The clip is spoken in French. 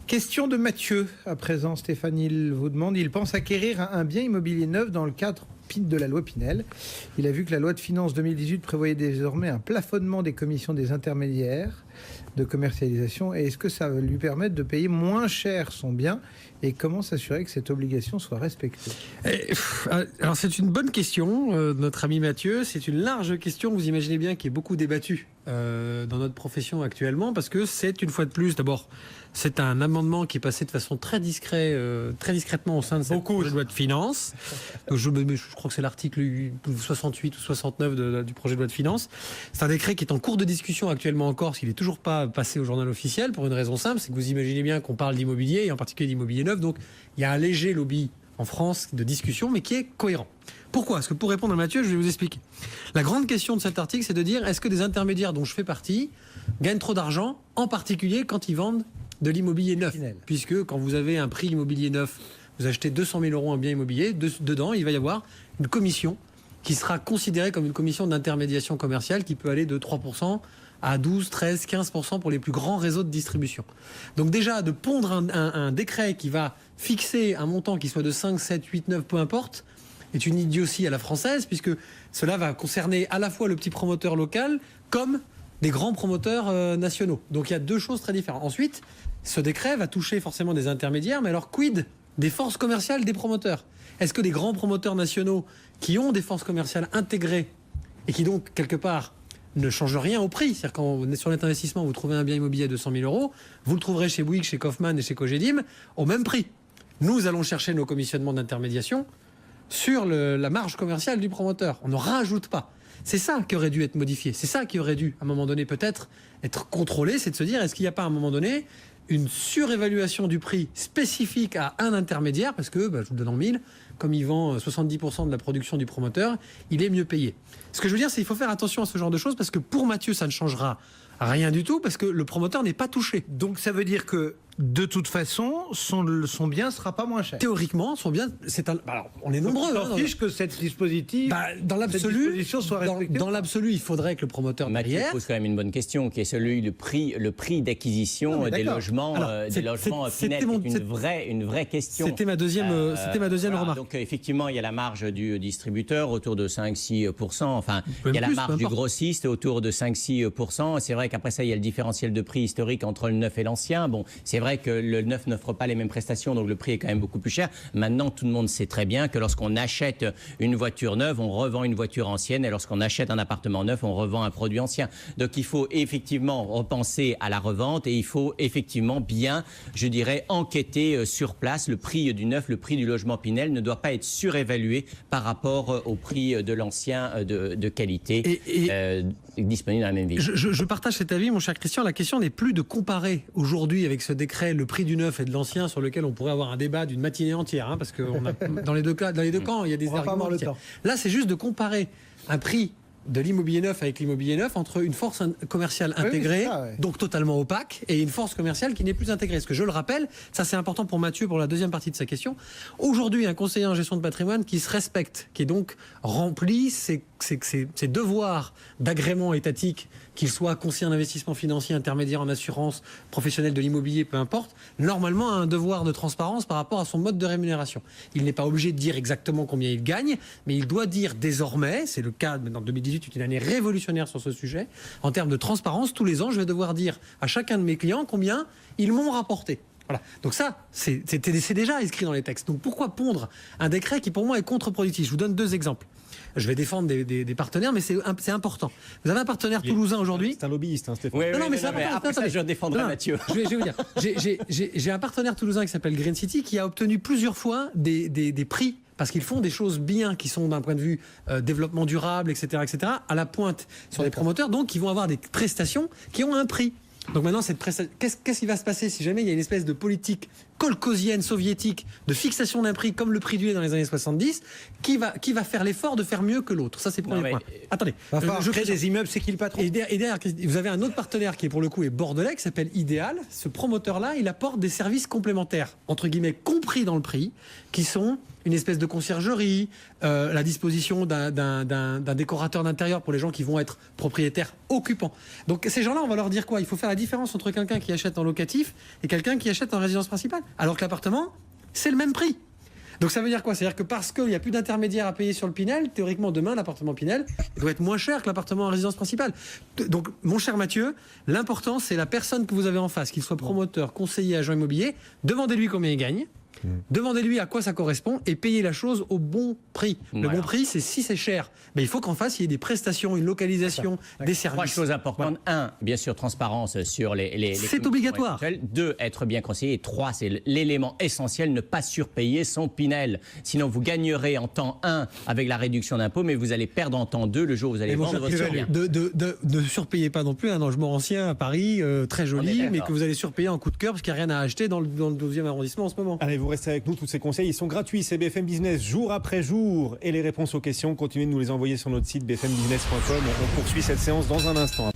Question de Mathieu, à présent. Stéphane, il vous demande, il pense acquérir un bien immobilier neuf dans le cadre de la loi Pinel. Il a vu que la loi de finances 2018 prévoyait désormais un plafonnement des commissions des intermédiaires de commercialisation. Et est-ce que ça va lui permettre de payer moins cher son bien? Et comment s'assurer que cette obligation soit respectée? Alors c'est une bonne question, notre ami Mathieu. C'est une large question, vous imaginez bien, qui est beaucoup débattue dans notre profession actuellement, parce que c'est une fois de plus, d'abord, c'est un amendement qui est passé de façon très discrètement au sein de cette loi de finances. Donc je crois que c'est l'article 68 ou 69 du projet de loi de finances. C'est un décret qui est en cours de discussion actuellement encore, parce qu'il n'est toujours pas passé au journal officiel, pour une raison simple, c'est que vous imaginez bien qu'on parle d'immobilier, et en particulier d'immobilier neuf, donc il y a un léger lobby en France de discussion, mais qui est cohérent. Pourquoi? Parce que pour répondre à Mathieu, je vais vous expliquer. La grande question de cet article, c'est de dire, est-ce que des intermédiaires dont je fais partie gagnent trop d'argent, en particulier quand ils vendent de l'immobilier neuf? Puisque quand vous avez un prix immobilier neuf, vous achetez 200 000 € un bien immobilier, dedans, il va y avoir une commission qui sera considérée comme une commission d'intermédiation commerciale qui peut aller de 3% à 12, 13, 15% pour les plus grands réseaux de distribution. Donc déjà, de pondre un décret qui va fixer un montant qui soit de 5, 7, 8, 9, peu importe, est une idiotie à la française, puisque cela va concerner à la fois le petit promoteur local comme des grands promoteurs nationaux. Donc il y a deux choses très différentes. Ensuite, ce décret va toucher forcément des intermédiaires, mais alors quid des forces commerciales des promoteurs? Est-ce que des grands promoteurs nationaux qui ont des forces commerciales intégrées et qui donc, quelque part, ne changent rien au prix? C'est-à-dire quand on est sur net investissement, vous trouvez un bien immobilier à 200 000 €, vous le trouverez chez Bouygues, chez Kaufmann et chez Cogedim au même prix. Nous allons chercher nos commissionnements d'intermédiation sur la marge commerciale du promoteur. On ne rajoute pas. C'est ça qui aurait dû être modifié. C'est ça qui aurait dû, à un moment donné, peut-être être contrôlé. C'est de se dire, est-ce qu'il n'y a pas, à un moment donné, une surévaluation du prix spécifique à un intermédiaire? Parce que, je vous le donne en mille, comme il vend 70% de la production du promoteur, il est mieux payé. Ce que je veux dire, c'est qu'il faut faire attention à ce genre de choses, parce que pour Mathieu, ça ne changera rien du tout, parce que le promoteur n'est pas touché. Donc ça veut dire que, de toute façon, son bien ne sera pas moins cher. Théoriquement, son bien, alors, on est nombreux. On s'en fiche que cette dispositif, dans l'absolu, soit respectée. Dans l'absolu, il faudrait que le promoteur Mathieu pose quand même une bonne question, qui est celui le prix d'acquisition des logements, Pinel. C'est une vraie question. C'était ma deuxième remarque. Donc effectivement, il y a la marge du distributeur autour de 5-6%. Enfin, il y a la marge du grossiste autour de 5-6%. C'est vrai qu'après ça, il y a le différentiel de prix historique entre le neuf et l'ancien. Bon, c'est vrai que le neuf n'offre pas les mêmes prestations, donc le prix est quand même beaucoup plus cher. Maintenant, tout le monde sait très bien que lorsqu'on achète une voiture neuve, on revend une voiture ancienne, et lorsqu'on achète un appartement neuf, on revend un produit ancien. Donc il faut effectivement repenser à la revente, et il faut effectivement bien, je dirais, enquêter sur place. Le prix du neuf, le prix du logement Pinel ne doit pas être surévalué par rapport au prix de l'ancien de qualité disponible dans la même ville. Je partage cet avis, mon cher Christian. La question n'est plus de comparer aujourd'hui avec ce décret le prix du neuf et de l'ancien, sur lequel on pourrait avoir un débat d'une matinée entière, parce que dans les deux camps, il y a des arguments. Là, c'est juste de comparer un prix de l'immobilier neuf avec l'immobilier neuf entre une force commerciale intégrée, donc totalement opaque, et une force commerciale qui n'est plus intégrée. Parce que je le rappelle, ça c'est important pour Mathieu pour la deuxième partie de sa question. Aujourd'hui, un conseiller en gestion de patrimoine qui se respecte, qui est donc rempli ses devoirs d'agrément étatique, qu'il soit conseiller en investissement financier, intermédiaire en assurance, professionnel de l'immobilier, peu importe, normalement a un devoir de transparence par rapport à son mode de rémunération. Il n'est pas obligé de dire exactement combien il gagne, mais il doit dire désormais, c'est le cas maintenant 2018, c'est une année révolutionnaire sur ce sujet, en termes de transparence, tous les ans, je vais devoir dire à chacun de mes clients combien ils m'ont rapporté. Voilà. Donc ça, c'est déjà inscrit dans les textes. Donc pourquoi pondre un décret qui pour moi est contre-productif? Je vous donne deux exemples. Je vais défendre des partenaires, mais c'est important. Vous avez un partenaire toulousain aujourd'hui. C'est un lobbyiste, Stéphane. Oui, mais c'est important. Après ça, je défendrai Mathieu. Je vais vous dire. J'ai un partenaire toulousain qui s'appelle Green City qui a obtenu plusieurs fois des prix, parce qu'ils font des choses bien, qui sont d'un point de vue développement durable, etc., à la pointe sur les promoteurs, donc qui vont avoir des prestations qui ont un prix. Donc maintenant, qu'est-ce qui va se passer si jamais il y a une espèce de politique kolkhosienne soviétique de fixation d'un prix comme le prix du lait dans les années 70, qui va faire l'effort de faire mieux que l'autre? Ça, c'est le premier point. Attendez, je crée des immeubles, c'est qui le patron? Et derrière, vous avez un autre partenaire qui, pour le coup, est bordelais, qui s'appelle Idéal. Ce promoteur-là, il apporte des services complémentaires, entre guillemets, compris dans le prix, qui sont une espèce de conciergerie, la disposition d'un décorateur d'intérieur pour les gens qui vont être propriétaires occupants. Donc ces gens-là, on va leur dire quoi? Il faut faire la différence entre quelqu'un qui achète en locatif et quelqu'un qui achète en résidence principale. Alors que l'appartement, c'est le même prix. Donc ça veut dire quoi? C'est-à-dire que parce qu'il n'y a plus d'intermédiaire à payer sur le Pinel, théoriquement demain l'appartement Pinel doit être moins cher que l'appartement en résidence principale. Donc mon cher Mathieu, l'important c'est la personne que vous avez en face, qu'il soit promoteur, conseiller, agent immobilier, demandez-lui combien il gagne. Demandez-lui à quoi ça correspond et payez la chose au bon prix. Le bon prix, c'est si c'est cher, mais il faut qu'en face, il y ait des prestations, une localisation, des services. 3 choses importantes. 1, bien sûr, transparence sur les c'est obligatoire. 2, être bien conseillé. Et 3, c'est l'élément essentiel, ne pas surpayer son Pinel. Sinon, vous gagnerez en temps 1 avec la réduction d'impôt, mais vous allez perdre en temps 2 le jour où vous allez vendre votre bien. Ne surpayez pas non plus un logement ancien à Paris, très joli, mais que vous allez surpayer en coup de cœur parce qu'il n'y a rien à acheter dans le 12e arrondissement en ce moment. Allez, vous restez avec nous, tous ces conseils, ils sont gratuits, c'est BFM Business jour après jour. Et les réponses aux questions, continuez de nous les envoyer sur notre site bfmbusiness.com. On poursuit cette séance dans un instant.